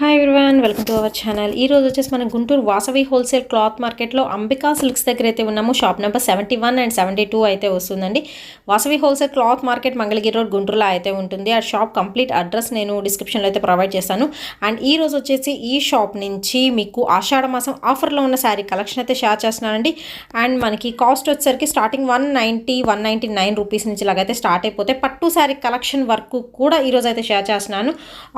Hi everyone, welcome to our channel. ఈ రోజు వచ్చేసి మనం గుంటూరు వాసవి హోల్సేల్ క్లాత్ మార్కెట్లో అంబికా సిల్క్స్ దగ్గర అయితే ఉన్నాము. షాప్ నెంబర్ 71 అండ్ 72 అయితే వస్తుందండి. Vasavi wholesale cloth market Mangalagiri road గుంటూరులో అయితే ఉంటుంది. ఆ షాప్ కంప్లీట్ అడ్రస్ నేను డిస్క్రిప్షన్లో అయితే ప్రొవైడ్ చేస్తాను. అండ్ ఈ రోజు వచ్చేసి ఈ షాప్ నుంచి మీకు ఆషాఢ మాసం ఆఫర్లో ఉన్న శారీ కలెక్షన్ అయితే షేర్ చేస్తున్నానండి. అండ్ మనకి కాస్ట్ వచ్చేసరికి స్టార్టింగ్ 199 రూపీస్ నుంచి ఇలాగైతే స్టార్ట్ అయిపోతే పట్టు శారీ కలెక్షన్ వరకు కూడా ఈరోజు అయితే షేర్ చేస్తున్నాను.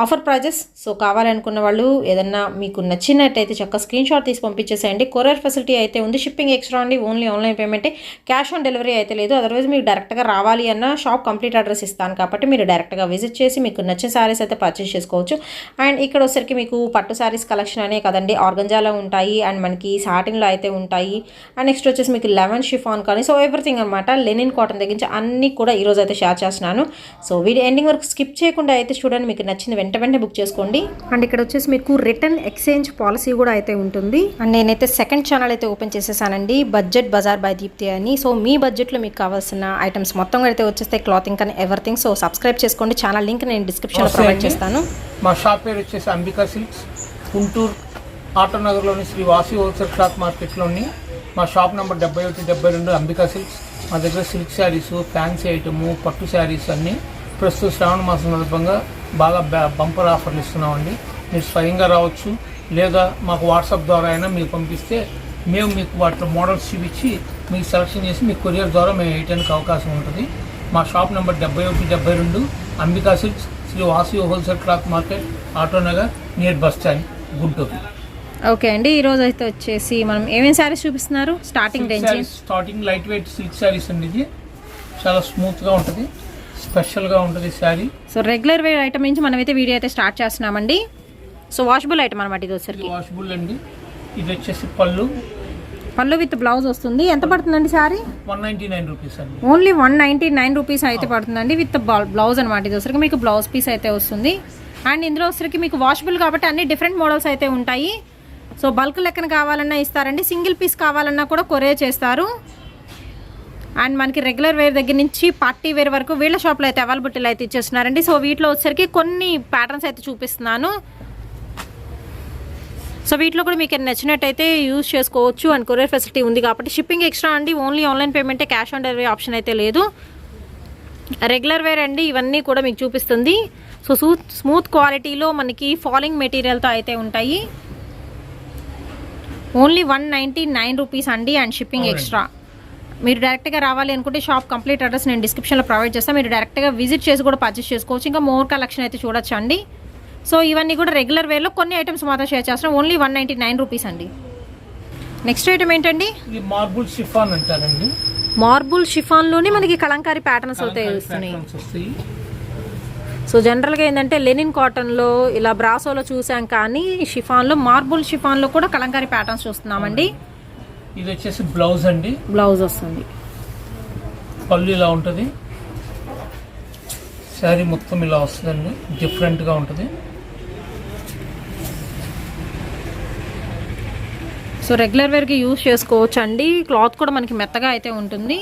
Offer prices. సో కావాలనుకున్న వాళ్ళు ఏదన్నా మీకు నచ్చినట్టయితే చక్కగా స్క్రీన్ షాట్ తీసి పంపించేసేయండి. కొరియర్ ఫెసిలిటీ అయితే ఉంది. షిప్పింగ్ ఎక్స్ట్రా అండి. ఓన్లీ ఆన్లైన్ పేమెంటే, క్యాష్ ఆన్ డెలివరీ అయితే లేదు. అదర్వైజ్ మీకు డైరెక్ట్గా రావాలి అన్న షాప్ కంప్లీట్ అడ్రస్ ఇస్తాను కాబట్టి మీరు డైరెక్ట్గా విజిట్ చేసి మీకు నచ్చిన శారీస్ అయితే పర్చేస్ చేసుకోవచ్చు. అండ్ ఇక్కడ వచ్చరికి మీకు పట్టు శారీస్ కలెక్షన్ అనే కదండి, ఆర్గంజాలో ఉంటాయి అండ్ మనకి సాటిన్లో అయితే ఉంటాయి. అండ్ నెక్స్ట్ వచ్చేసి మీకు లెమన్ షిఫాన్ కానీ సో ఎవ్రీథింగ్ అనమాట. లెనిన్ కాటన్ దగ్గర నుంచి అన్నీ కూడా ఈరోజు అయితే షేర్ చేస్తున్నాను. సో వీడియో ఎండింగ్ వరకు స్కిప్ చేయకుండా అయితే చూడండి. మీకు నచ్చింది వెంటనే బుక్ చేసుకోండి. అండ్ ఇక్కడ వచ్చేసి మీకు రిటర్న్ ఎక్స్చేంజ్ పాలసీ కూడా అయితే ఉంటుంది. అండ్ నేనైతే సెకండ్ ఛానల్ అయితే ఓపెన్ చేసేసానండి, బడ్జెట్ బజార్ బై దీప్తి అని. సో మీ బడ్జెట్లో మీకు కావాల్సిన ఐటమ్స్ మొత్తం అయితే వచ్చేస్తాయి, క్లాతింగ్ కానీ ఎవ్రీథింగ్. సో సబ్స్క్రైబ్ చేసుకోండి. ఛానల్ లింక్ నేను డిస్క్రిప్షన్లో ప్రొవైడ్ చేస్తాను. మా షాప్ పేరు వచ్చేసి అంబికా సిల్క్స్, గుంటూరు ఆటోనగర్లోని శ్రీ వాసవి హోల్సేల్ క్లాత్ మార్కెట్లోని మా షాప్ నెంబర్ 71-72 అంబికా సిల్క్స్. మా దగ్గర సిల్క్ శారీస్, ఫ్యాన్సీ ఐటము, పట్టు శారీస్ అన్నీ ప్రస్తుతం శ్రావణ మాసం సందర్భంగా బాగా బంపర్ ఆఫర్లు ఇస్తున్నామండి. మీరు స్వయంగా రావచ్చు, లేదా మాకు వాట్సాప్ ద్వారా అయినా మీరు పంపిస్తే మేము మీకు వాటిలో మోడల్స్ చూపించి మీకు సెలెక్షన్ చేసి మీకు కొరియర్ ద్వారా మేము వేయడానికి అవకాశం ఉంటుంది. మా shop number 71-72 Ambika silks, Sri Vasavi wholesale cloth market, Autonagar, near bus stand, Guntur. Okay అండి, ఈ రోజు అయితే వచ్చేసి మనం ఏమేమి శారీస్ చూపిస్తున్నారు? Starting light weight silk saris అండి. ఇది చాలా స్మూత్గా ఉంటుంది, స్పెషల్గా ఉంటుంది sari. So regular wear item నుంచి మనమైతే వీడియో అయితే స్టార్ట్ చేస్తున్నామండి. సో వాషబుల్ ఐటమ్ అనమాట ఇది వచ్చేసరికి. వాషబుల్ అండి. ఇది వచ్చేసి పళ్ళు విత్ బ్లౌజ్ వస్తుంది. ఎంత పడుతుందండి శారీ? 199 రూపీస్ అండి. ఓన్లీ 199 రూపీస్ అయితే పడుతుందండి విత్ బ్లౌజ్ అనమాట. ఇది వచ్చరికి మీకు బ్లౌజ్ పీస్ అయితే వస్తుంది. అండ్ ఇందులో వచ్చరికి మీకు వాషబుల్ కాబట్టి అన్ని డిఫరెంట్ మోడల్స్ అయితే ఉంటాయి. సో బల్క్ లెక్కన కావాలన్నా ఇస్తారండి, సింగిల్ పీస్ కావాలన్నా కూడా కొరియర్ చేస్తారు. అండ్ మనకి రెగ్యులర్ వేర్ దగ్గర నుంచి పార్టీ వేర్ వరకు వీళ్ళ షాప్లో అయితే అవైలబిలిటీలో అయితే ఇచ్చేస్తున్నారండి. సో వీటిలో వచ్చరికి కొన్ని ప్యాటర్న్స్ అయితే చూపిస్తున్నాను. సో వీటిలో కూడా మీకు నచ్చినట్టయితే యూజ్ చేసుకోవచ్చు. అండ్ కొరియర్ ఫెసిలిటీ ఉంది కాబట్టి షిప్పింగ్ ఎక్స్ట్రా అండి. ఓన్లీ ఆన్లైన్ పేమెంటే, క్యాష్ ఆన్ డెలివరీ ఆప్షన్ అయితే లేదు. రెగ్యులర్ వేర్ అండి, ఇవన్నీ కూడా మీకు చూపిస్తుంది. సో స్మూత్ క్వాలిటీలో మనకి ఫాలింగ్ మెటీరియల్తో అయితే ఉంటాయి. ఓన్లీ 199 రూపీస్ అండి అండ్ షిప్పింగ్ ఎక్స్ట్రా. మీరు డైరెక్ట్గా రావాలి అనుకుంటే షాప్ కంప్లీట్ అడ్రస్ నేను డిస్క్రిప్షన్లో ప్రొవైడ్ చేస్తాను. మీరు డైరెక్ట్గా విజిట్ చేసి కూడా పర్చేస్ చేసుకోవచ్చు. ఇంకా మోర్ కలెక్షన్ అయితే చూడొచ్చు అండి. సో ఇవన్నీ కూడా రెగ్యులర్ వేర్లో కొన్ని ఐటమ్స్ మాత్రం షేర్ చేస్తున్నాం. ఓన్లీ 199 రూపీస్ అండి. నెక్స్ట్ ఐటమ్ ఏంటండి? మార్బుల్ షిఫాన్ అంటారండి. మార్బుల్ షిఫాన్లోనే మనకి కలంకారీ ప్యాటర్న్స్ అయితే వస్తున్నాయి. సో జనరల్గా ఏంటంటే లెనిన్ కాటన్లో ఇలా బ్రాసోలో చూసాం, కానీ షిఫాన్లో మార్బుల్ షిఫాన్లో కూడా కలంకారీ ప్యాటర్న్స్ చూస్తున్నామండి. ఇది వచ్చేసి బ్లౌజ్ అండి. బ్లౌజ్ వస్తుంది. పళ్ళు ఇలా ఉంటుంది, శారీ మొత్తం ఇలా వస్తుందండి, డిఫరెంట్గా ఉంటుంది. సో రెగ్యులర్ వేర్కి యూజ్ చేసుకోవచ్చు అండి. క్లాత్ కూడా మనకి మెత్తగా అయితే ఉంటుంది.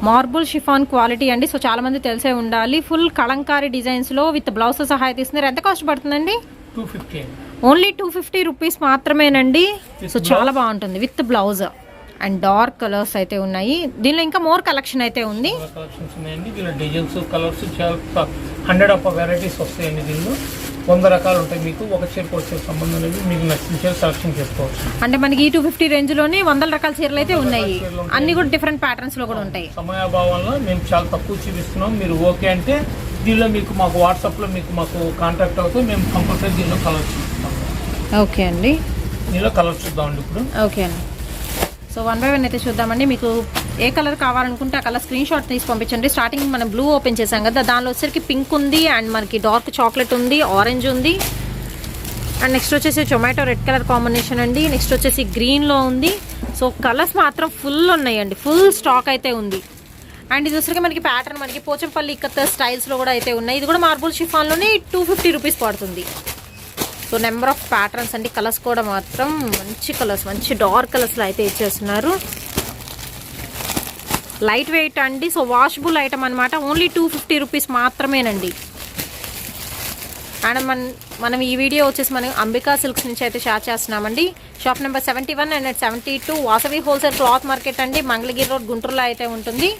మార్బుల్ షిఫాన్ క్వాలిటీ అండి. సో చాలామంది తెలిసే ఉండాలి. ఫుల్ కలంకారీ డిజైన్స్లో విత్ బ్లౌజ్ సహా తీస్తున్నారు. ఎంత కాస్ట్ పడుతుందండి? 250. ఓన్లీ 250 రూపీస్ మాత్రమేనండి. సో చాలా బాగుంటుంది with blouse. And dark colours అయితే ఉన్నాయి. దీనిలో ఇంకా మోర్ కలెక్షన్ అయితే ఉంది. కలెక్షన్స్ ఉన్నాయండి. దీనిలో డిజైన్స్, కలర్స్ చాలా 100 ఆఫ్ వెరైటీస్ వస్తాయండి. దీనిలో 100 రకాలు ఉంటాయి. మీకు ఒక చీరకు వచ్చే సంబంధం లేదు, మీకు నచ్చిన చీర సెలెక్షన్ చేసుకోవచ్చు. అంటే మనకి 250 రేంజ్లోనే 100 రకాల చీరలు అయితే ఉన్నాయి. అన్ని కూడా డిఫరెంట్ ప్యాటర్న్స్లో కూడా ఉంటాయి. సమయాభావంలో మేము చాలా తక్కువ చూపిస్తున్నాం. మీరు ఓకే అంటే దీనిలో మీకు మాకు వాట్సాప్లో మాకు కాంటాక్ట్ అవుతే మేము కంపల్సరీ దీనిలో కలర్ చూపిస్తాం. ఓకే అండి, దీనిలో కలర్ చూద్దామండి ఇప్పుడు. ఓకే అండి. సో 1 బై 1 అయితే చూద్దామండి. మీకు ఏ కలర్ కావాలనుకుంటే ఆ కలర్ స్క్రీన్ షాట్ తీసి పంపించండి. స్టార్టింగ్ మనం బ్లూ ఓపెన్ చేసాం కదా, దానిలో వచ్చేసరికి పింక్ ఉంది అండ్ మనకి డార్క్ చాక్లెట్ ఉంది, ఆరెంజ్ ఉంది. అండ్ నెక్స్ట్ వచ్చేసి టొమాటో రెడ్ కలర్ కాంబినేషన్ అండి. నెక్స్ట్ వచ్చేసి గ్రీన్లో ఉంది. సో కలర్స్ మాత్రం ఫుల్ ఉన్నాయండి, ఫుల్ స్టాక్ అయితే ఉంది. అండ్ ఇది వచ్చరికి మనకి ప్యాటర్న్ మనకి పోచంపల్లి ఇక్కత్ స్టైల్స్లో కూడా అయితే ఉన్నాయి. ఇది కూడా మార్బుల్ షిఫాన్లోనే 250 రూపీస్ పడుతుంది. సో నెంబర్ ఆఫ్ ప్యాటర్న్స్ అండి. కలర్స్ కూడా మాత్రం మంచి కలర్స్, మంచి డార్క్ కలర్స్లో అయితే ఇచ్చేస్తున్నారు. లైట్ వెయిట్ అండి. సో వాషబుల్ ఐటమ్ అనమాట. ఓన్లీ 250 రూపీస్ మాత్రమేనండి. అండ్ మనం ఈ వీడియో వచ్చేసి మనం అంబికా సిల్క్స్ నుంచి అయితే షేర్ చేస్తున్నామండి. Shop number 71 and 72 Vasavi wholesale cloth market అండి, మంగళగిరి రోడ్, గుంటూరులో అయితే ఉంటుంది.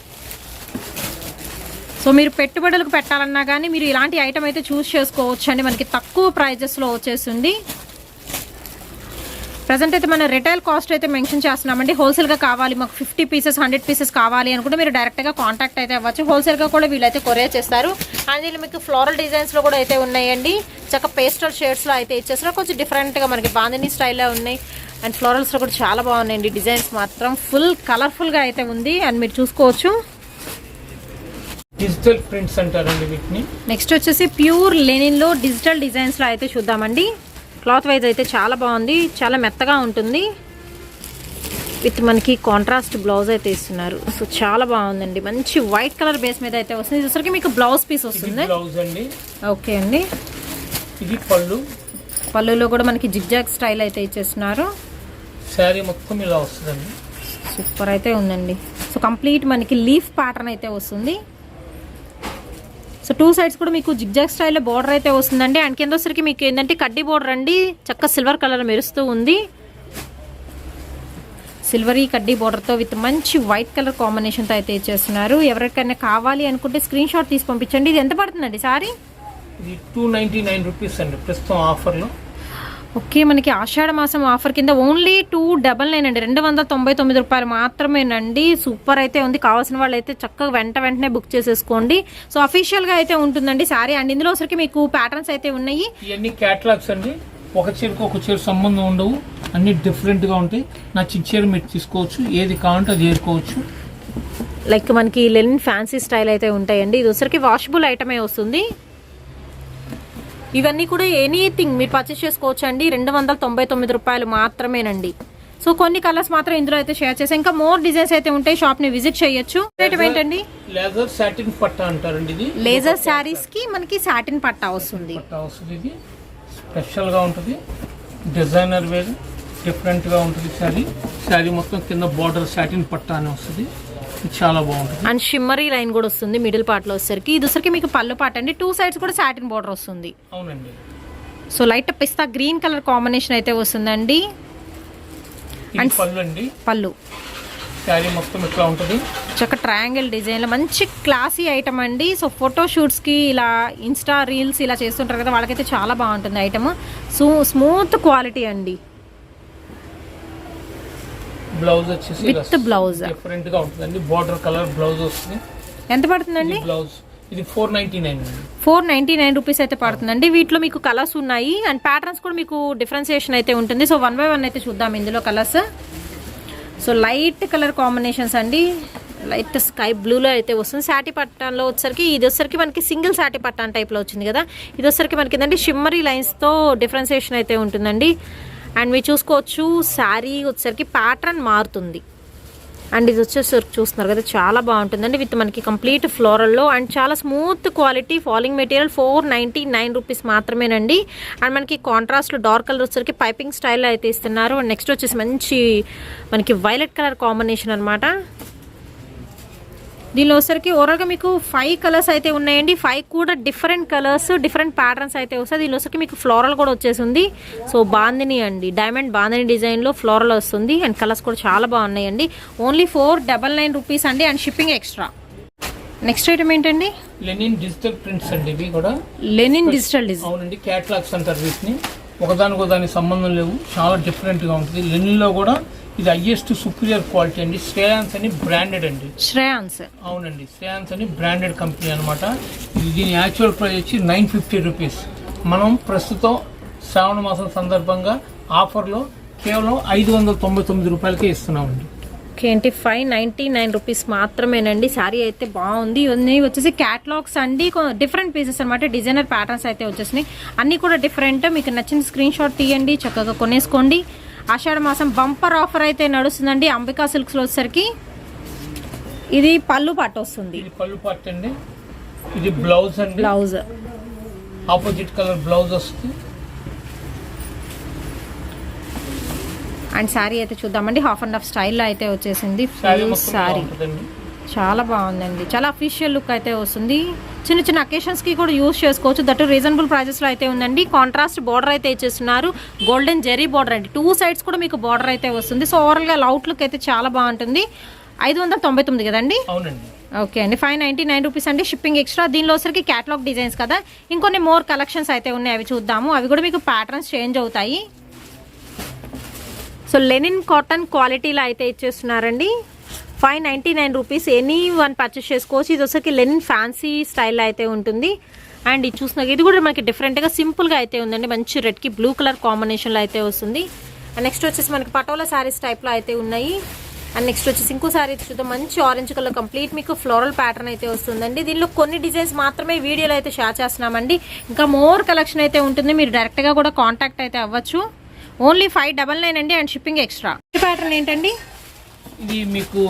సో మీరు పెట్టుబడులకు పెట్టాలన్నా కానీ మీరు ఇలాంటి ఐటమ్ అయితే చూస్ చేసుకోవచ్చు అండి. మనకి తక్కువ ప్రైజెస్లో వచ్చేస్తుంది. ప్రజెంట్ అయితే మన రిటైల్ కాస్ట్ అయితే మెన్షన్ చేస్తున్నామండి. హోల్సేల్గా కావాలి మాకు 50 పీసెస్ 100 పీసెస్ కావాలి అనుకుంటే మీరు డైరెక్ట్గా కాంటాక్ట్ అయితే అవ్వచ్చు. హోల్సేల్గా కూడా వీళ్ళైతే కొరియర్ చేస్తారు. అండ్ దీనిలో మీకు ఫ్లోరల్ డిజైన్స్లో కూడా అయితే ఉన్నాయండి. చక్కగా పేస్టల్ షేడ్స్లో అయితే ఇచ్చేస్తారు. కొంచెం డిఫరెంట్గా మనకి బాందిని స్టైల్లో ఉన్నాయి. అండ్ ఫ్లోరల్స్లో కూడా చాలా బాగున్నాయండి. డిజైన్స్ మాత్రం ఫుల్ కలర్ఫుల్గా అయితే ఉంది. అండ్ మీరు చూసుకోవచ్చు. డిజిటల్ ప్రింట్స్ అంటారండి వీటిని. నెక్స్ట్ వచ్చేసి ప్యూర్ లెనిన్లో డిజిటల్ డిజైన్స్లో అయితే చూద్దామండి. క్లాత్ వైజ్ అయితే చాలా బాగుంది, చాలా మెత్తగా ఉంటుంది. విత్ మనకి కాంట్రాస్ట్ బ్లౌజ్ అయితే ఇస్తున్నారు. సో చాలా బాగుందండి. మంచి వైట్ కలర్ బేస్ మీద అయితే వస్తుంది. ఇది మీకు బ్లౌజ్ పీస్ వస్తుంది. బ్లౌజ్ అండి. ఓకే అండి. ఇది పళ్ళు. పళ్ళులో కూడా మనకి జిగ్జాగ్ స్టైల్ అయితే ఇచ్చేస్తున్నారు. శారీ మొత్తం ఇలా వస్తుందండి. సూపర్ అయితే ఉందండి. సో కంప్లీట్ మనకి లీఫ్ ప్యాటర్న్ అయితే వస్తుంది. సో 2 సైడ్స్ కూడా మీకు జిగ్జాగ్ స్టైల్లో బోర్డర్ అయితే వస్తుందండి. అండ్ కింద వచ్చరికి మీకు ఏంటంటే కడ్డీ బోర్డర్ అండి. చక్క సిల్వర్ కలర్ మెరుస్తూ ఉంది. సిల్వరీ కడ్డీ బోర్డర్తో విత్ మంచి వైట్ కలర్ కాంబినేషన్తో అయితే ఇచ్చేస్తున్నారు. ఎవరికైనా కావాలి అనుకుంటే స్క్రీన్ షాట్ తీసి పంపించండి. ఇది ఎంత పడుతుందండి సారీ? ఇది 299 రూపీస్ అండి ప్రస్తుతం ఆఫర్లో. ఓకే, మనకి ఆషాఢ మాసం ఆఫర్ కింద ఓన్లీ 299 అండి, 299 రూపాయలు మాత్రమేనండి. సూపర్ అయితే ఉంది. కావాల్సిన వాళ్ళు అయితే చక్కగా వెంటనే బుక్ చేసేసుకోండి. సో అఫీషియల్గా అయితే ఉంటుందండి సారీ. అండ్ ఇందులో వచ్చరికి మీకు ప్యాటర్న్స్ అయితే ఉన్నాయి. ఇవన్నీ క్యాటలాగ్స్ అండి. ఒక చీరకు ఒక చీర సంబంధం ఉండవు, అన్ని డిఫరెంట్గా ఉంటాయి. నా చీర మీరు తీసుకోవచ్చు, ఏది కావాలంటే అది ఏరుకోవచ్చు. లైక్ మనకి లెనిన్ ఫ్యాన్సీ స్టైల్ అయితే ఉంటాయండి. ఇది వచ్చరికి వాషబుల్ ఐటమే వస్తుంది. ఇవన్నీ కూడా ఎనీథింగ్ మీరు పర్చేస్ చేసుకోవచ్చు అండి. 299 రూపాయలు మాత్రమేనండి. సో కొన్ని కలర్స్ మాత్రం ఇందులో అయితే షేర్ చేసాం. ఇంకా మోర్ డిజైన్స్ అయితే ఉంటాయి. షాప్ ని విజిట్ చేయొచ్చు. ఏంటండి లేజర్ సాటిన్ పట్టా అంటారండి. ఇది లేజర్ శారీస్ కి మనకి సాటిన్ పట్టా వస్తుంది. ఇది స్పెషల్ గా ఉంటుంది. డిజైనర్ వేర్ డిఫరెంట్ గా ఉంటుంది. శారీ మొత్తం కింద బార్డర్ సాటిన్ పట్టా అని వస్తుంది. చాలా బాగుంటుంది. అండ్ షిమ్మరీ లైన్ కూడా వస్తుంది మిడిల్ పార్ట్ లో వచ్చేసరికి. ఇది వచ్చరికి మీకు పళ్ళు పాట అండి. 2 సైడ్స్ కూడా సాటిన్ బోర్డర్ వస్తుంది. అవునండి. సో లైట్ పిస్తా గ్రీన్ కలర్ కాంబినేషన్ అయితే వస్తుందండి. అండ్ పళ్ళు అండి. పళ్ళు శారీ మొత్తం ఇట్లా ఉంటుంది. చక్క ట్రయాంగిల్ డిజైన్ లో మంచి క్లాసీ ఐటమ్ అండి. సో ఫోటో షూట్స్ కి ఇలా ఇన్స్టా రీల్స్ ఇలా చేస్తుంటారు కదా, వాళ్ళకైతే చాలా బాగుంటుంది ఐటమ్. సో స్మూత్ క్వాలిటీ అండి. బ్లౌజ్ వచ్చేసి విత్ బ్లౌజ్ డిఫరెంట్ గా ఉంటుందండి. బార్డర్ కలర్ బ్లౌజ్ వస్తుంది. ఎంత పడుతుందండి బ్లౌజ్? ఇది 499 అండి. 499 రూపీస్ అయితే పడుతుందండి. వీటిలో మీకు కలర్స్ ఉన్నాయి అండ్ ప్యాటర్న్స్ కూడా మీకు డిఫరెన్సియేషన్ అయితే ఉంటుంది. సో 1 బై 1 అయితే చూద్దాం ఇందులో colours. So light colour combinations అండి. లైట్ స్కై బ్లూలో అయితే వస్తుంది. సాటి పట్టాన్లో వచ్చరికి ఇది వచ్చరికి మనకి సింగిల్ సాటి పట్టాన్ టైప్లో వచ్చింది కదా. ఇది వచ్చరికి మనకి ఏంటంటే షిమ్మరీ లైన్స్తో డిఫరెన్సియేషన్ అయితే ఉంటుందండి. అండ్ మీరు చూసుకోవచ్చు శారీ వచ్చరికి ప్యాటర్న్ మారుతుంది. అండ్ ఇది వచ్చేసరికి చూస్తున్నారు కదా, చాలా బాగుంటుందండి. విత్ మనకి కంప్లీట్ ఫ్లోరల్లో అండ్ చాలా smooth quality falling material. 499 rupees మాత్రమేనండి. అండ్ మనకి కాంట్రాస్ట్లో డార్క్ కలర్ వచ్చరికి పైపింగ్ స్టైల్లో అయితే ఇస్తున్నారు. అండ్ నెక్స్ట్ వచ్చేసి మంచి మనకి వైలెట్ కలర్ కాంబినేషన్ అనమాట. దీనిలో వచ్చరికి ఓవరాల్గా మీకు 5 కలర్స్ అయితే ఉన్నాయండి. 5 కూడా డిఫరెంట్ కలర్స్ డిఫరెంట్ ప్యాటర్న్స్ అయితే వస్తాయి. దీనిలో వచ్చరికి మీకు ఫ్లోరల్ కూడా వచ్చేసింది. సో బాందిని అండి, డైమండ్ బాందిని డిజైన్లో ఫ్లోరల్ వస్తుంది. అండ్ కలర్స్ కూడా చాలా బాగున్నాయండి. ఓన్లీ 499 రూపీస్ అండి. And shipping extra. Next item ఏంటండి? లెనిన్ డిజిటల్ ప్రింట్స్ అండి. ఇవి కూడా లెనిన్ డిజిటల్ డిజైన్. అవునండి, క్యాటలాగ్స్ అంటారు వీటిని. ఒకదానికి సంబంధం లేవు, చాలా డిఫరెంట్ గా ఉంటుంది. లెనిన్ లో కూడా ఇది హైయెస్ట్ సుపీరియర్ క్వాలిటీ అండి. శ్రేయాన్స్ అని బ్రాండెడ్ అండి. శ్రేయాన్స్? అవునండి, శ్రేయాన్స్ అని బ్రాండెడ్ కంపెనీ అనమాట. దీని యాక్చువల్ ప్రైస్ వచ్చి 950 రూపీస్. మనం ప్రస్తుతం శ్రావణ మాసం సందర్భంగా ఆఫర్లో కేవలం 599 రూపాయలకే ఇస్తున్నామండి. 599 రూపీస్ మాత్రమేనండి. శారీ అయితే బాగుంది. ఇవన్నీ వచ్చేసి క్యాటలాగ్స్ అండి, డిఫరెంట్ పీసెస్ అనమాట. డిజైనర్ ప్యాటర్న్స్ అయితే వచ్చేసినాయి. అన్నీ కూడా డిఫరెంట్. మీకు నచ్చిన స్క్రీన్ షాట్ తీయండి, చక్కగా కొనేసుకోండి. ఆషాఢ మాసం బంపర్ ఆఫర్ అయితే నడుస్తుందండి అంబికా సిల్క్స్ లో వచ్చేసరికి. ఇది పళ్ళు పాట వస్తుంది. ఇది పళ్ళు పాట అండి. ఇది బ్లౌజ్ అండి. బ్లౌజ్ ఆపోజిట్ కలర్ బ్లౌజ్ వస్తుంది. అండ్ శారీ అయితే చూద్దామండి. హాఫ్ అండ్ హాఫ్ స్టైల్లో అయితే వచ్చేసింది. ఫుల్ శారీ చాలా బాగుందండి, చాలా అఫీషియల్ లుక్ అయితే వస్తుంది. చిన్న చిన్న అకేషన్స్కి కూడా యూస్ చేసుకోవచ్చు. దట్ రీజనబుల్ ప్రైజెస్లో అయితే ఉందండి. కాంట్రాస్ట్ బార్డర్ అయితే ఇచ్చేస్తున్నారు, గోల్డెన్ జెరీ బార్డర్ అండి. 2 సైడ్స్ కూడా మీకు బార్డర్ అయితే వస్తుంది. సో ఓవరాల్గా అవుట్ లుక్ అయితే చాలా బాగుంటుంది. 599 కదండి? అవునండి. ఓకే అండి, 599 రూపీస్ అండి, షిప్పింగ్ ఎక్స్ట్రా. దీనిలో వచ్చరికి క్యాటలాగ్ డిజైన్స్ కదా, ఇంకొన్ని మోర్ కలెక్షన్స్ అయితే ఉన్నాయి, అవి చూద్దాము. అవి కూడా మీకు ప్యాటర్న్స్ చేంజ్ అవుతాయి. సో లెనిన్ కాటన్ క్వాలిటీలో అయితే ఇచ్చేస్తున్నారండి. 599 రూపీస్, ఎనీ వన్ పర్చేస్ చేసుకోవచ్చు. ఇది వచ్చరికి లెనిన్ ఫ్యాన్సీ స్టైల్లో అయితే ఉంటుంది. అండ్ ఇది చూసిన ఇది కూడా మనకి డిఫరెంట్గా సింపుల్గా అయితే ఉందండి. మంచి రెడ్కి బ్లూ కలర్ కాంబినేషన్లో అయితే వస్తుంది. అండ్ నెక్స్ట్ వచ్చేసి మనకి పటోలా శారీస్ టైప్లో అయితే ఉన్నాయి. అండ్ నెక్స్ట్ వచ్చేసి ఇంకో శారీ చూద్దాం. మంచి ఆరెంజ్ కలర్ కంప్లీట్ మీకు ఫ్లోరల్ ప్యాటర్న్ అయితే వస్తుందండి. దీనిలో కొన్ని డిజైన్స్ మాత్రమే వీడియోలో అయితే షేర్ చేస్తున్నామండి. ఇంకా మోర్ కలెక్షన్ అయితే ఉంటుంది, మీరు డైరెక్ట్గా కూడా కాంటాక్ట్ అయితే అవ్వచ్చు. ఓన్లీ 599 అండి, అండ్ షిప్పింగ్ ఎక్స్ట్రా. ఈ ప్యాటర్న్ ఏంటండి? ఇది మీకు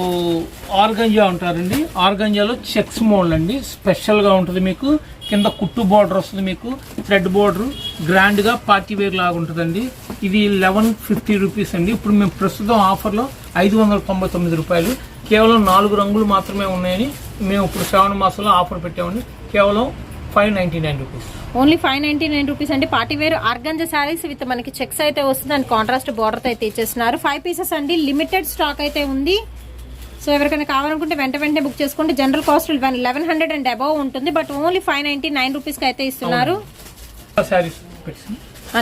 ఆర్గంజా ఉంటారండి. ఆర్గంజాలో చెక్స్ మోడల్ అండి, స్పెషల్గా ఉంటుంది. మీకు కింద కుట్టు బార్డర్ వస్తుంది, మీకు థ్రెడ్ బార్డర్, గ్రాండ్గా పార్టీ వేర్ లాగా ఉంటుందండి. ఇది 1150 రూపీస్ అండి. ఇప్పుడు మేము ప్రస్తుతం ఆఫర్లో 599 రూపాయలు. కేవలం 4 రంగులు మాత్రమే ఉన్నాయని మేము ఇప్పుడు శ్రావణ మాసంలో ఆఫర్ పెట్టామండి. కేవలం 599 రూపీస్. ఓన్లీ 599 రూపీస్ అండి. Party wear organza saris with మనకి చెక్స్ అయితే వస్తుంది, అండ్ కాంట్రాస్ట్ బార్డర్ అయితే ఇచ్చేస్తున్నారు. 5 పీసెస్ అండి, లిమిటెడ్ స్టాక్ అయితే ఉంది. సో ఎవరికైనా కావాలనుకుంటే వెంటనే బుక్ చేసుకోండి. జనరల్ కాస్ట్ 1100 అండ్ అబౌవ్ ఉంటుంది, బట్ ఓన్లీ 599 రూపీస్కి అయితే ఇస్తున్నారు.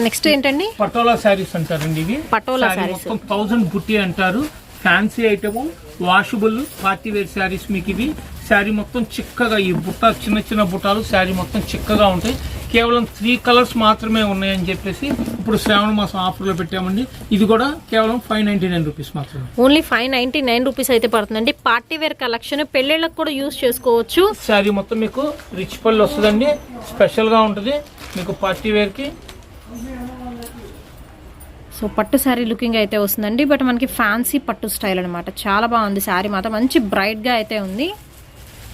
నెక్స్ట్ ఏంటండి? పటోలా శారీస్ అంటారండి. ఇవి పటోలా శారీస్ 1000 బుట్టి అంటారు. Fancy item, washable party wear saris. మీకు ఇవి శారీ మొత్తం చిక్కగా, ఈ బుట్ట చిన్న చిన్న బుట్టాలు శారీ మొత్తం చిక్కగా ఉంటాయి. కేవలం 3 కలర్స్ మాత్రమే ఉన్నాయని చెప్పేసి ఇప్పుడు శ్రావణ మాసం ఆఫర్లో పెట్టామండి. ఇది కూడా కేవలం 599 రూపీస్ మాత్రమే. ఓన్లీ 599 రూపీస్ అయితే పడుతుందండి. పార్టీ వేర్ కలెక్షన్, పెళ్లిళ్ళకి కూడా యూజ్ చేసుకోవచ్చు. శారీ మొత్తం మీకు రిచ్ పళ్ళు వస్తుందండి, స్పెషల్గా ఉంటుంది మీకు పార్టీ వేర్కి. సో పట్టు శారీ లుకింగ్ అయితే వస్తుందండి, బట్ మనకి ఫ్యాన్సీ పట్టు స్టైల్ అనమాట. చాలా బాగుంది శారీ మాత్రం, మంచి బ్రైట్గా అయితే ఉంది.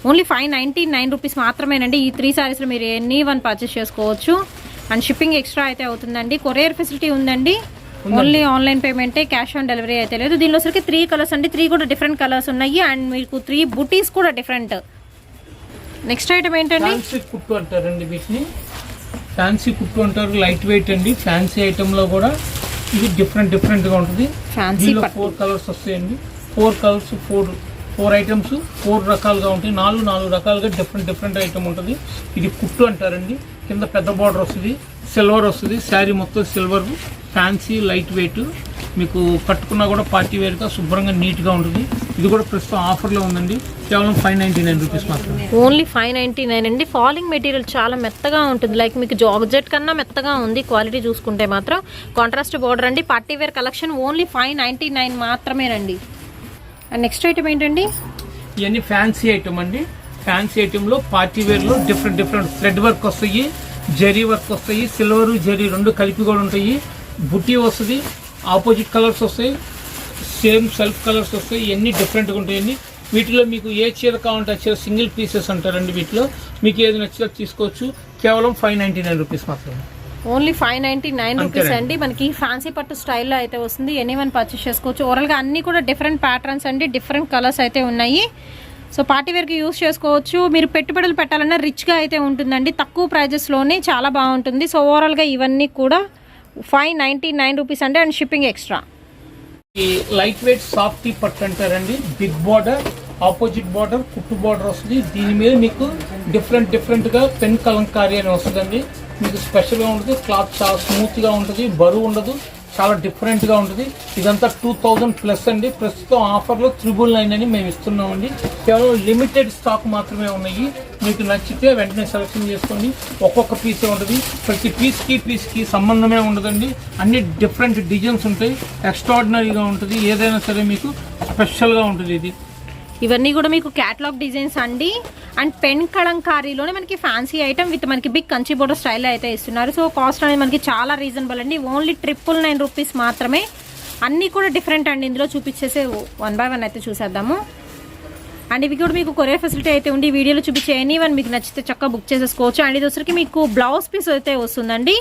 ఓన్లీ 599 రూపీస్ మాత్రమేనండి. ఈ 3 శారీస్లో మీరు ఎనీ వన్ పర్చేస్ చేసుకోవచ్చు, అండ్ షిప్పింగ్ ఎక్స్ట్రా అయితే అవుతుందండి. కొరియర్ ఫెసిలిటీ ఉందండి. ఓన్లీ ఆన్లైన్ పేమెంటే, క్యాష్ ఆన్ డెలివరీ అయితే లేదు. దీనిలో సరికి 3 కలర్స్ అండి, 3 కూడా డిఫరెంట్ కలర్స్ ఉన్నాయి, అండ్ మీకు 3 బుటీస్ కూడా డిఫరెంట్. నెక్స్ట్ ఐటమ్ ఏంటండి? ఫ్యాన్సీ కుట్టు అంటారండి వీటిని. ఫ్యాన్సీ కుట్టు అంటారు, లైట్ వెయిట్ అండి. ఫ్యాన్సీ ఐటెంలో కూడా ఇది డిఫరెంట్గా ఉంటుంది. ఫ్యాన్సీ 4 కలర్స్ వస్తాయండి. 4 కలర్స్, 4 ఐటమ్స్, 4 రకాలుగా ఉంటాయి. 4 రకాలుగా డిఫరెంట్ ఐటమ్ ఉంటుంది. ఇది కుట్టు అంటారండి. కింద పెద్ద బార్డర్ వస్తుంది, సిల్వర్ వస్తుంది. శారీ మొత్తం సిల్వర్, ఫ్యాన్సీ, లైట్ వెయిట్. మీకు కట్టుకున్నా కూడా పార్టీ వేర్గా శుభ్రంగా నీట్గా ఉంటుంది. ఇది కూడా ప్రస్తుతం ఆఫర్లో ఉందండి. కేవలం 599 రూపీస్ మాత్రమే. ఓన్లీ 599 అండి. ఫాలింగ్ మెటీరియల్ చాలా మెత్తగా ఉంటుంది, లైక్ మీకు జార్జెట్ కన్నా మెత్తగా ఉంది క్వాలిటీ చూసుకుంటే మాత్రం. కాంట్రాస్ట్ బార్డర్ అండి. పార్టీ వేర్ కలెక్షన్ ఓన్లీ 599 మాత్రమేనండి. అండ్ నెక్స్ట్ ఐటమ్ ఏంటండి? ఇవన్నీ ఫ్యాన్సీ ఐటమ్ అండి. ఫ్యాన్సీ ఐటెంలో పార్టీ వేర్లో డిఫరెంట్ థ్రెడ్ వర్క్ వస్తాయి, జరీ వర్క్ వస్తాయి, సిల్వర్ జరీ 2 కలిపి కూడా ఉంటాయి. బుట్టి వస్తుంది, ఆపోజిట్ కలర్స్ వస్తాయి, సేమ్ సెల్ఫ్ కలర్స్ వస్తాయి. ఇవన్నీ డిఫరెంట్గా ఉంటాయండి. వీటిలో మీకు ఏ చీర కావాలంటే ఆ చీర సింగిల్ పీసెస్ అంటారండి. వీటిలో మీకు ఏది నచ్చితే తీసుకోవచ్చు. కేవలం 599 రూపీస్ మాత్రమే. ఓన్లీ 599 రూపీస్ అండి. మనకి ఫ్యాన్సీ పట్టు స్టైల్లో అయితే వస్తుంది, ఎనీ వన్ పర్చేస్ చేసుకోవచ్చు. ఓవరాల్గా అన్ని కూడా డిఫరెంట్ ప్యాటర్న్స్ అండి, డిఫరెంట్ కలర్స్ అయితే ఉన్నాయి. సో పార్టీ వేర్కి యూస్ చేసుకోవచ్చు. మీరు పెట్టుబడులు పెట్టాలన్నా రిచ్గా అయితే ఉంటుందండి, తక్కువ ప్రైజెస్లోనే చాలా బాగుంటుంది. సో ఓవరాల్గా ఇవన్నీ కూడా 599 రూపీస్ అండి, అండ్ షిప్పింగ్ ఎక్స్ట్రా. ఈ లైట్ వెయిట్ సాఫ్టీ పట్టు అంటారండి. బిగ్ బార్డర్, ఆపోజిట్ బార్డర్, కుట్టు బార్డర్ వస్తుంది. దీని మీద మీకు డిఫరెంట్గా పెన్ కలంకారీ అని వస్తుందండి. మీకు స్పెషల్గా ఉంటుంది. క్లాత్ చాలా స్మూత్గా ఉంటుంది, బరువు ఉండదు, చాలా డిఫరెంట్గా ఉంటుంది. ఇదంతా 2000+ అండి. ప్రస్తుతం ఆఫర్లో 999 అని మేము ఇస్తున్నామండి. కేవలం లిమిటెడ్ స్టాక్ మాత్రమే ఉన్నాయి. మీకు నచ్చితే వెంటనే సెలెక్షన్ చేసుకోండి. ఒక్కొక్క పీసే ఉంటుంది. ప్రతి పీస్కి సంబంధమే ఉండదండి. అన్ని డిఫరెంట్ డిజైన్స్ ఉంటాయి. ఎక్స్ట్రాడినరీగా ఉంటుంది. ఏదైనా సరే మీకు స్పెషల్గా ఉంటుంది. ఇది ఇవన్నీ కూడా మీకు క్యాటలాగ్ డిజైన్స్ అండి, అండ్ పెన్ కలంకారీలోనే మనకి ఫ్యాన్సీ ఐటమ్ విత్ మనకి బిగ్ కంచి బోర్డర్ స్టైల్లో అయితే ఇస్తున్నారు. సో కాస్ట్ అనేది మనకి చాలా రీజనబుల్ అండి. ఓన్లీ 999 రూపీస్ మాత్రమే. అన్నీ కూడా డిఫరెంట్ అండి. ఇందులో చూపించేసే 1 by 1 అయితే చూసేద్దాము. అండ్ ఇవి కూడా మీకు కొరియర్ ఫెసిలిటీ అయితే ఉంది. వీడియోలో చూపించే ఎనీ వన్ మీకు నచ్చితే చక్కగా బుక్ చేసేసుకోవచ్చు. అండ్ ఇది వచ్చరికి మీకు బ్లౌజ్ పీస్ అయితే వస్తుందండి,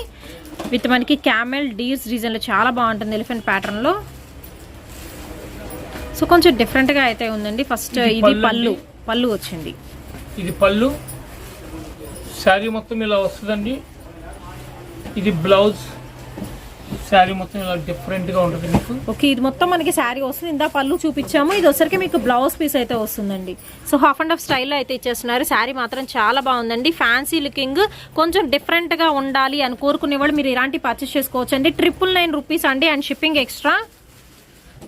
విత్ మనకి క్యామెల్ డీర్స్ డిజైన్లో చాలా బాగుంటుంది, ఎలిఫెంట్ ప్యాటర్న్లో. సో కొంచెం డిఫరెంట్గా అయితే ఉందండి. ఫస్ట్ ఇది పళ్ళు, పళ్ళు వచ్చింది. ఇది పళ్ళు, శారీ మొత్తం ఇలా వస్తుందండి. ఇది బ్లౌజ్, శారీ మొత్తం ఇలా డిఫరెంట్గా ఉంటుంది మీకు. ఓకే, ఇది మొత్తం మనకి శారీ వస్తుంది. ఇందా పళ్ళు చూపించాము, ఇది వచ్చరికి మీకు బ్లౌజ్ పీస్ అయితే వస్తుందండి. సో హాఫ్ అండ్ హాఫ్ స్టైల్లో అయితే ఇచ్చేస్తున్నారు. శారీ మాత్రం చాలా బాగుందండి, ఫ్యాన్సీ లుకింగ్, కొంచెం డిఫరెంట్గా ఉండాలి అని కోరుకునే వాళ్ళు మీరు ఇలాంటి పర్చేస్ చేసుకోవచ్చు అండి. 999 రూపీస్ అండి, అండ్ షిప్పింగ్ ఎక్స్ట్రా.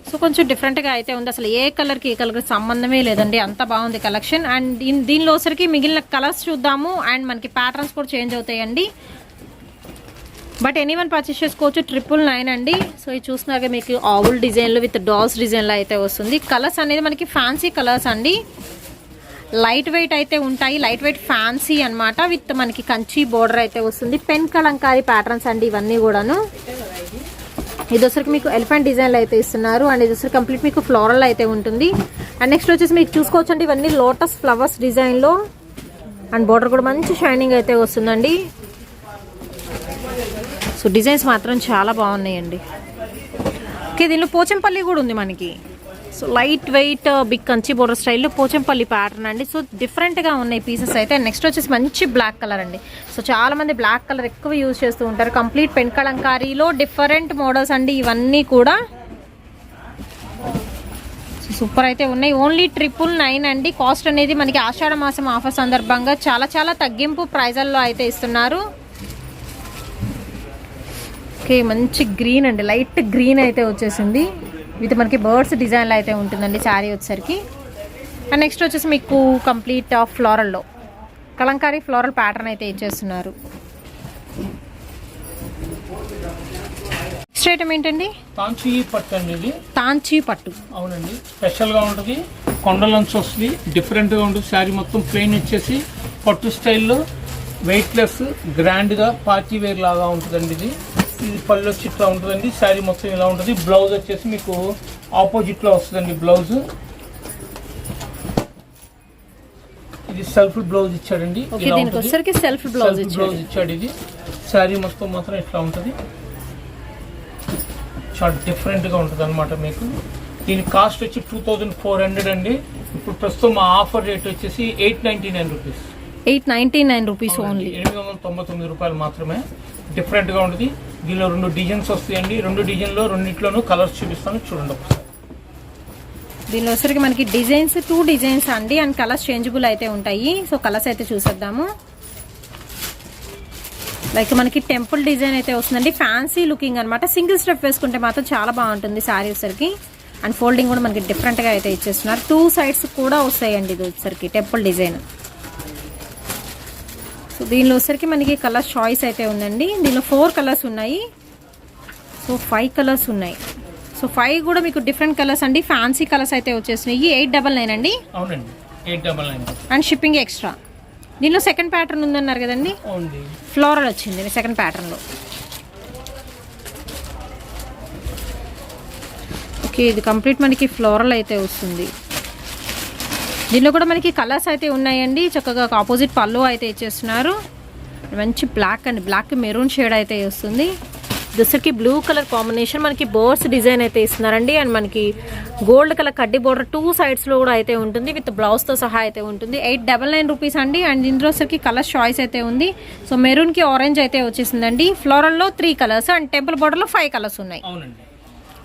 సో కొంచెం డిఫరెంట్గా అయితే ఉంది, అసలు ఏ కలర్కి సంబంధమే లేదండి, అంత బాగుంది కలెక్షన్. అండ్ దీనిలో వచ్చరికి మిగిలిన కలర్స్ చూద్దాము, అండ్ మనకి ప్యాటర్న్స్ కూడా చేంజ్ అవుతాయండి. బట్ ఎనీవన్ పర్చేస్ చేసుకోవచ్చు. 999 అండి. సో ఇది చూస్తున్నారుగా మీకు ఆవుల్ డిజైన్లు విత్ డాల్స్ డిజైన్లో అయితే వస్తుంది. కలర్స్ అనేది మనకి ఫ్యాన్సీ కలర్స్ అండి, లైట్ వెయిట్ అయితే ఉంటాయి, లైట్ వెయిట్ ఫ్యాన్సీ అనమాట, విత్ మనకి కంచి బోర్డర్ అయితే వస్తుంది. పెన్ కలంకారీ ప్యాటర్న్స్ అండి ఇవన్నీ కూడాను. ఇది వచ్చరికి మీకు ఎలిఫెంట్ డిజైన్లో అయితే ఇస్తున్నారు, అండ్ ఇది వచ్చరికి కంప్లీట్ మీకు ఫ్లోరల్ అయితే ఉంటుంది. అండ్ నెక్స్ట్ వచ్చేసి మీకు చూసుకోవచ్చు అండి, ఇవన్నీ లోటస్ ఫ్లవర్స్ డిజైన్లో, అండ్ బోర్డర్ కూడా మంచి షైనింగ్ అయితే వస్తుందండి. సో డిజైన్స్ మాత్రం చాలా బాగున్నాయండి. ఓకే, దీనిలో పోచంపల్లి కూడా ఉంది మనకి. So light weight big Kanchi border స్టైల్లో పోచంపల్లి ప్యాటర్న్ అండి. సో డిఫరెంట్గా ఉన్నాయి పీసెస్ అయితే. నెక్స్ట్ వచ్చేసి మంచి బ్లాక్ కలర్ అండి. సో చాలా మంది బ్లాక్ కలర్ ఎక్కువ యూజ్ చేస్తూ ఉంటారు. కంప్లీట్ పెన్ కలంకారీలో డిఫరెంట్ మోడల్స్ అండి ఇవన్నీ కూడా. సూపర్ అయితే ఉన్నాయి. ఓన్లీ 999 అండి. కాస్ట్ అనేది మనకి ఆషాఢ మాసం ఆఫర్ సందర్భంగా చాలా చాలా తగ్గింపు ప్రైజల్లో అయితే ఇస్తున్నారు. ఓకే, మంచి గ్రీన్ అండి, లైట్ గ్రీన్ అయితే వచ్చేసింది, విత్ మనకి బర్డ్స్ డిజైన్లో అయితే ఉంటుందండి శారీ వచ్చేసరికి. అండ్ నెక్స్ట్ వచ్చేసి మీకు కంప్లీట్ ఫ్లోరల్లో కలంకారీ ఫ్లోరల్ ప్యాటర్న్ అయితే ఇచ్చేస్తున్నారు. నెక్స్ట్ ఐటమ్ ఏంటండి? తాంచీ పట్టు అండి. ఇది తాంచీ పట్టు. అవునండి, స్పెషల్గా ఉంటుంది, కొండలంచు వస్తుంది, డిఫరెంట్గా ఉంటుంది. శారీ మొత్తం ప్లెయిన్ వచ్చేసి పట్టు స్టైల్లో వెయిట్లెస్ గ్రాండ్గా పార్టీ వేర్ లాగా ఉంటుందండి. ఇది పళ్ళు వచ్చి ఇట్లా ఉంటుందండి, శారీ మొత్తం ఇలా ఉంటుంది. బ్లౌజ్ వచ్చేసి మీకు ఆపోజిట్లో వస్తుందండి బ్లౌజ్. ఇది సెల్ఫ్ బ్లౌజ్ ఇచ్చాడండి, సెల్ఫ్ బ్లౌజ్ ఇచ్చాడు. ఇది శారీ మొత్తం మాత్రం ఇట్లా ఉంటుంది, చాలా డిఫరెంట్గా ఉంటుంది అనమాట మీకు. దీని కాస్ట్ వచ్చి 2400 అండి. ఇప్పుడు ప్రస్తుతం మా ఆఫర్ రేట్ వచ్చేసి 899 రూపీస్. 899 రూపీస్ ఓన్లీ, 899 రూపాయలు మాత్రమే. డిఫరెంట్గా ఉంటుంది. దీనిలో 2 డిజైన్స్ వస్తాయండి. 2 డిజైన్లో రెండిట్లోనూ కలర్స్ చూపిస్తాను, చూడండి ఒకసారి. దీనిలో వచ్చరికి మనకి డిజైన్స్ 2 డిజైన్స్ అండి, అండ్ కలర్స్ చేంజబుల్ అయితే ఉంటాయి. సో కలర్స్ అయితే చూసేద్దాము. లైక్ మనకి టెంపుల్ డిజైన్ అయితే వస్తుందండి, ఫ్యాన్సీ లుకింగ్ అనమాట. సింగిల్ స్టెప్ వేసుకుంటే మాత్రం చాలా బాగుంటుంది శారీ వచ్చరికి. అండ్ ఫోల్డింగ్ కూడా మనకి డిఫరెంట్గా అయితే ఇచ్చేస్తున్నారు. 2 సైడ్స్ కూడా వస్తాయండి ఇది వచ్చరికి టెంపుల్ డిజైన్. సో దీనిలో వచ్చరికి మనకి కలర్ చాయిస్ అయితే ఉందండి. దీనిలో 4 కలర్స్ ఉన్నాయి, సో 5 కలర్స్ ఉన్నాయి. సో 5 కూడా మీకు డిఫరెంట్ కలర్స్ అండి, ఫ్యాన్సీ కలర్స్ అయితే వచ్చేసినాయి. 899 అండి. అవునండి, 899 అండ్ షిప్పింగ్ ఎక్స్ట్రా. దీనిలో సెకండ్ ప్యాటర్న్ ఉందన్నారు కదండి, ఫ్లోరల్ వచ్చింది సెకండ్ ప్యాటర్న్లో. ఓకే, ఇది కంప్లీట్ మనకి ఫ్లోరల్ అయితే వస్తుంది. దీనిలో కూడా మనకి కలర్స్ అయితే ఉన్నాయండి. చక్కగా ఆపోజిట్ పళ్ళు అయితే ఇచ్చేస్తున్నారు. మంచి black and black maroon shade అయితే వస్తుంది. దుసరికి బ్లూ కలర్ కాంబినేషన్ మనకి బోర్డ్స్ డిజైన్ అయితే ఇస్తున్నారండి. అండ్ మనకి గోల్డ్ కలర్ కడ్డీ బోర్డర్ 2 సైడ్స్లో కూడా అయితే ఉంటుంది, విత్ బ్లౌజ్తో సహా అయితే ఉంటుంది. 899 రూపీస్ అండి. అండ్ ఇందులో వచ్చరికి కలర్ చాయిస్ అయితే ఉంది. సో మెరూన్కి ఆరెంజ్ అయితే వచ్చేసిందండి. ఫ్లోరల్లో 3 కలర్స్ అండ్ టెంపుల్ బోర్డర్లో 5 కలర్స్ ఉన్నాయి.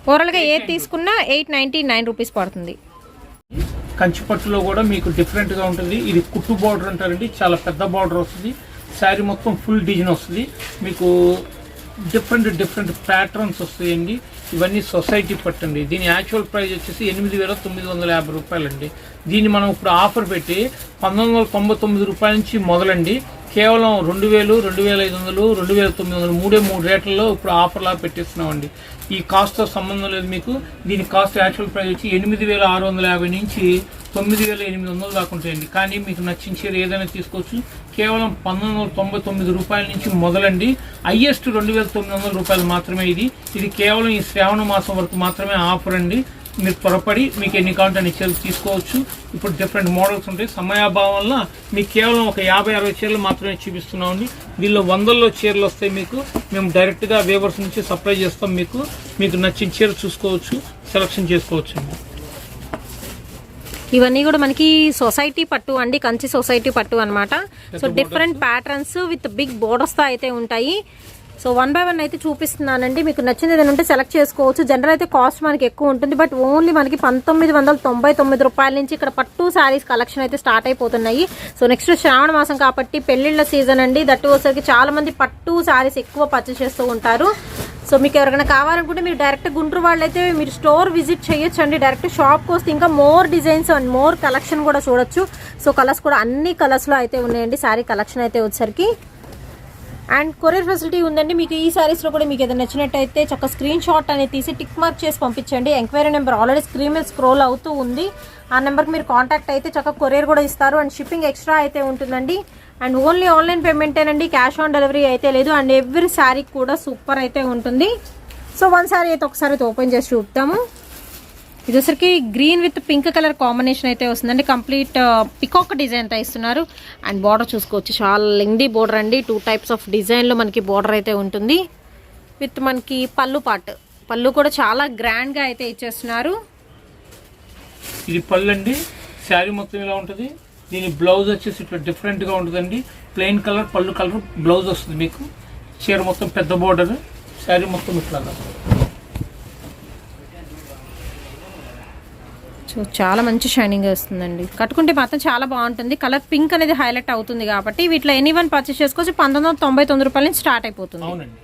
ఓవరాల్గా ఏది తీసుకున్నా 899 రూపీస్ పడుతుంది. కంచిపట్టులో కూడా మీకు డిఫరెంట్గా ఉంటుంది. ఇది కుట్టు బార్డర్ అంటారండి, చాలా పెద్ద బార్డర్ వస్తుంది. శారీ మొత్తం ఫుల్ డిజైన్ వస్తుంది. మీకు డిఫరెంట్ ప్యాటర్న్స్ వస్తాయండి. ఇవన్నీ సొసైటీ పట్టండి. దీని యాక్చువల్ ప్రైస్ వచ్చేసి 8,950 రూపాయలండి. దీన్ని మనం ఇప్పుడు ఆఫర్ పెట్టి 1999 రూపాయల నుంచి మొదలండి కేవలం 2,000, 2,500, 2,900 3 రేట్లలో ఇప్పుడు ఆఫర్లా పెట్టిస్తున్నామండి. ఈ కాస్ట్తో సంబంధం లేదు మీకు. దీని కాస్ట్ యాక్చువల్ ప్రైస్ వచ్చి 8,650 నుంచి 9,800 దాకా ఉంటాయండి. కానీ మీకు నచ్చిన చీర ఏదైనా తీసుకోవచ్చు. కేవలం 1999 రూపాయల నుంచి మొదలండి. హైయెస్ట్ 2,900 రూపాయలు మాత్రమే. ఇది కేవలం ఈ శ్రావణ మాసం వరకు మాత్రమే ఆఫర్ అండి. మీరు త్వరపడి మీకు ఎన్ని కావాలంటే అన్ని చీరలు తీసుకోవచ్చు. ఇప్పుడు డిఫరెంట్ మోడల్స్ ఉంటాయి. సమయాభావం వల్ల మీకు కేవలం ఒక 50-60 చీరలు మాత్రమే చూపిస్తున్నామండి. దీనిలో 100లో చీరలు వస్తాయి మీకు. మేము డైరెక్ట్గా వేవర్స్ నుంచి సప్లై చేస్తాం. మీకు నచ్చిన చీర చూసుకోవచ్చు, సెలెక్షన్ చేసుకోవచ్చు అండి. ఇవన్నీ కూడా మనకి సొసైటీ పట్టు అండి, కంచి సొసైటీ పట్టు అన్నమాట. So different patterns with big borders తో అయితే ఉంటాయి. సో 1 by 1 అయితే చూపిస్తున్నానండి. మీకు నచ్చింది ఏదైనా ఉంటే సెలెక్ట్ చేసుకోవచ్చు. జనరల్ అయితే కాస్ట్ మనకి ఎక్కువ ఉంటుంది, బట్ ఓన్లీ మనకి 1999 రూపాయల నుంచి ఇక్కడ పట్టు శారీస్ కలెక్షన్ అయితే స్టార్ట్ అయిపోతున్నాయి. సో నెక్స్ట్ శ్రావణ మాసం కాబట్టి పెళ్లిళ్ళ సీజన్ అండి. దట్టు వచ్చేసరికి చాలా మంది పట్టు శారీస్ ఎక్కువ పర్చేస్ చేస్తూ ఉంటారు. సో మీకు ఎవరికైనా కావాలనుకుంటే మీరు డైరెక్ట్ గుంటూరు వాళ్ళు అయితే మీరు స్టోర్ విజిట్ చేయొచ్చు అండి. డైరెక్ట్ షాప్కి వస్తే ఇంకా more designs and more collection కూడా చూడొచ్చు. సో కలర్స్ కూడా అన్ని కలర్స్లో అయితే ఉన్నాయండి. శారీ కలెక్షన్ అయితే వచ్చేసరికి అండ్ కొరియర్ ఫెసిలిటీ ఉందండి. మీకు ఈ శారీస్లో కూడా మీకు ఏదైనా నచ్చినట్టయితే చక్కగా స్క్రీన్ షాట్ అనేది తీసి టిక్ మార్క్ చేసి పంపించండి. ఎంక్వైరీ నెంబర్ ఆల్రెడీ స్క్రీన్ మీద స్క్రోల్ అవుతూ ఉంది. ఆ నెంబర్కి మీరు కాంటాక్ట్ అయితే చక్కగా కొరియర్ కూడా ఇస్తారు అండ్ షిప్పింగ్ ఎక్స్ట్రా అయితే ఉంటుందండి. అండ్ ఓన్లీ ఆన్లైన్ పేమెంటేనండి, క్యాష్ ఆన్ డెలివరీ అయితే లేదు. అండ్ ఎవ్రీ శారీ కూడా సూపర్ అయితే ఉంటుంది. సో 1 శారీ అయితే ఒకసారి అయితే ఓపెన్ చేసి చూపుతాము. ఇది వచ్చరికి green with pink colour combination అయితే వస్తుందండి. కంప్లీట్ పికాక్ డిజైన్ అయితే ఇస్తున్నారు. అండ్ బార్డర్ చూసుకోవచ్చు, చాలా లెంగ్దీ బార్డర్ అండి. 2 types ఆఫ్ డిజైన్లో మనకి బార్డర్ అయితే ఉంటుంది. విత్ మనకి పళ్ళు పార్ట్, పళ్ళు కూడా చాలా గ్రాండ్గా అయితే ఇచ్చేస్తున్నారు. ఇది పళ్ళు అండి. శారీ మొత్తం ఇలా ఉంటుంది. దీని బ్లౌజ్ వచ్చేసి ఇట్లా డిఫరెంట్గా ఉంటుందండి. ప్లెయిన్ కలర్ పళ్ళు కలర్ బ్లౌజ్ వస్తుంది మీకు. చీర మొత్తం పెద్ద బోర్డర్, శారీ మొత్తం ఇట్లా. సో చాలా మంచి షైనింగ్ వస్తుందండి. కట్టుకుంటే మాత్రం చాలా బాగుంటుంది. కలర్ పింక్ అనేది హైలైట్ అవుతుంది కాబట్టి వీటిలో ఎనీ వన్ పర్చేస్ చేసుకోవచ్చు. 1999 రూపాయల నుంచి స్టార్ట్ అయిపోతుంది. అవునండి.